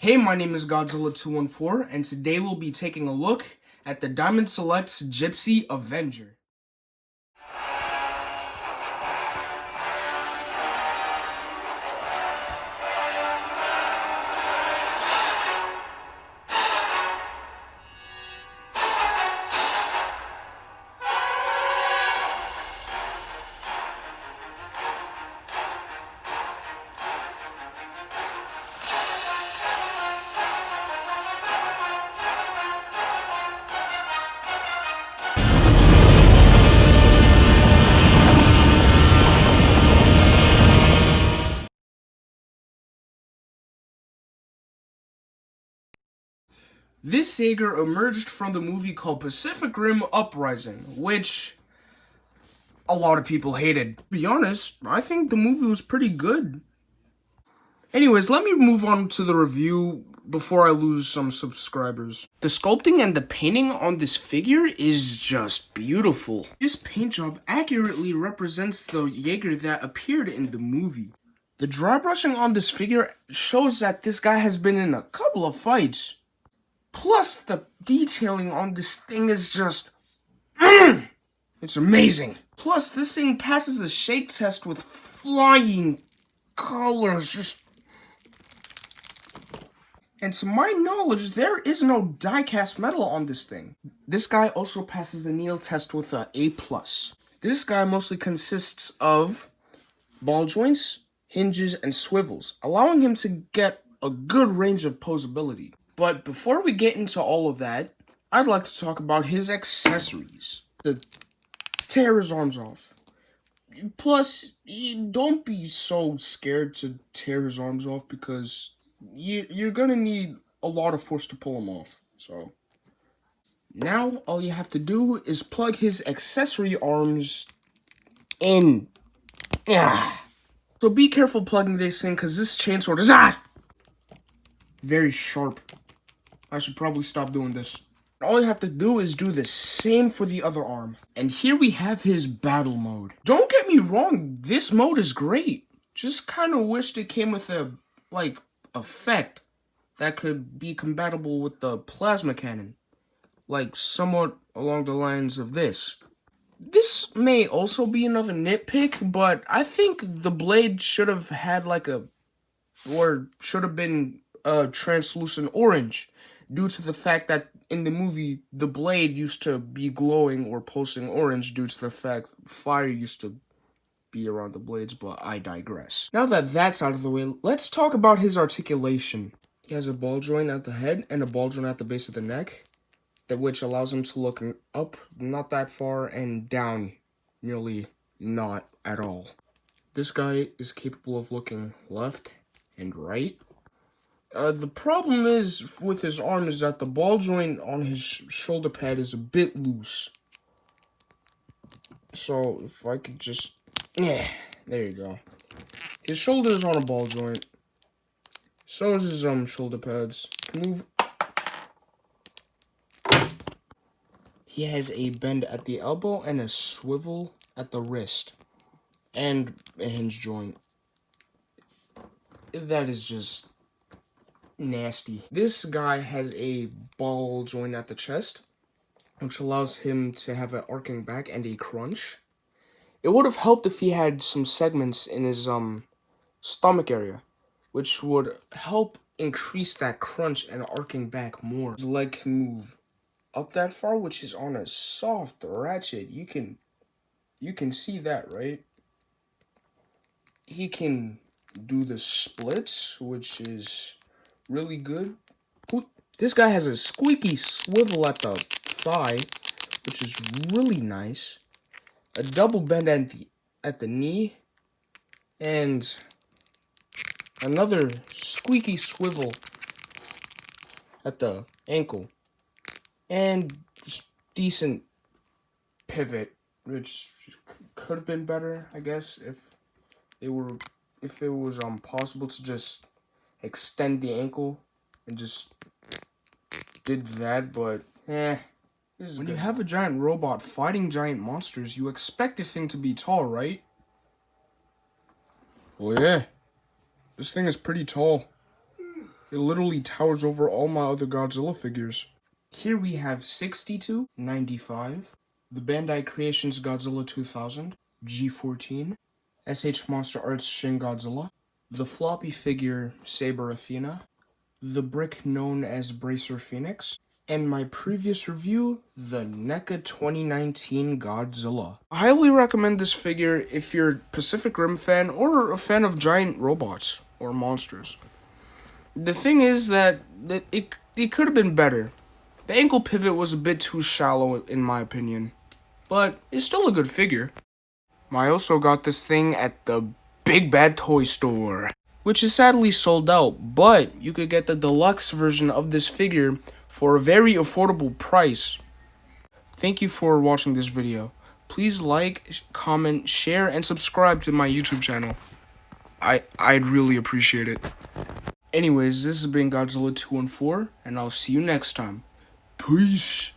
Hey, my name is Godzilla214, and today we'll be taking a look at the Diamond Select's Gypsy Avenger. This Sager emerged from the movie called Pacific Rim Uprising, which a lot of people hated. To be honest, I think the movie was pretty good. Anyways, let me move on to the review before I lose some subscribers. The sculpting and the painting on this figure is just beautiful. This paint job accurately represents the Jaeger that appeared in the movie. The dry brushing on this figure shows that this guy has been in a couple of fights. Plus, the detailing on this thing is just... it's amazing. Plus, this thing passes the shake test with flying colors, And to my knowledge, there is no die-cast metal on this thing. This guy also passes the needle test with an A+. This guy mostly consists of ball joints, hinges, and swivels, allowing him to get a good range of posability. But before we get into all of that, I'd like to talk about his accessories. To tear his arms off. Plus, don't be so scared to tear his arms off because you're gonna need a lot of force to pull him off. So, now all you have to do is plug his accessory arms in. So be careful plugging this in because this chainsword is very sharp. I should probably stop doing this. All you have to do is do the same for the other arm. And here we have his battle mode. Don't get me wrong, this mode is great. Just kind of wished it came with a, effect that could be compatible with the plasma cannon. Like, somewhat along the lines of this. This may also be another nitpick, but I think the blade should have had should have been a translucent orange. Due to the fact that in the movie, the blade used to be glowing or pulsing orange due to the fact fire used to be around the blades, but I digress. Now that that's out of the way, let's talk about his articulation. He has a ball joint at the head and a ball joint at the base of the neck, which allows him to look up not that far and down nearly not at all. This guy is capable of looking left and right. The problem is with his arm is that the ball joint on his shoulder pad is a bit loose. So, if I could just... there you go. His shoulder is on a ball joint. So is his shoulder pads. Move. He has a bend at the elbow and a swivel at the wrist. And a hinge joint. That is just... nasty. This guy has a ball joint at the chest, which allows him to have an arcing back and a crunch. It would have helped if he had some segments in his stomach area, which would help increase that crunch and arcing back more. His leg can move up that far, which is on a soft ratchet. You can see that, right? He can do the splits, which is really good. This guy has a squeaky swivel at the thigh, which is really nice. A double bend at the knee, and another squeaky swivel at the ankle, and decent pivot, which could have been better, I guess, if it was possible to just extend the ankle and just did that, but when you have a giant robot fighting giant monsters, you expect the thing to be tall, right? Well, yeah. This thing is pretty tall. It literally towers over all my other Godzilla figures. Here we have 6295, the Bandai Creations Godzilla 2000, G14, SH Monster Arts Shin Godzilla, the floppy figure Saber Athena, the brick known as Bracer Phoenix, and my previous review, the NECA 2019 Godzilla. I highly recommend this figure if you're a Pacific Rim fan or a fan of giant robots or monsters. The thing is that it could have been better. The ankle pivot was a bit too shallow in my opinion, but it's still a good figure. I also got this thing at the Big Bad Toy Store, which is sadly sold out, but you could get the deluxe version of this figure for a very affordable price. Thank you for watching this video. Please like, comment, share, and subscribe to my YouTube channel. I'd really appreciate it. Anyways, this has been Godzilla 214, and I'll see you next time. Peace!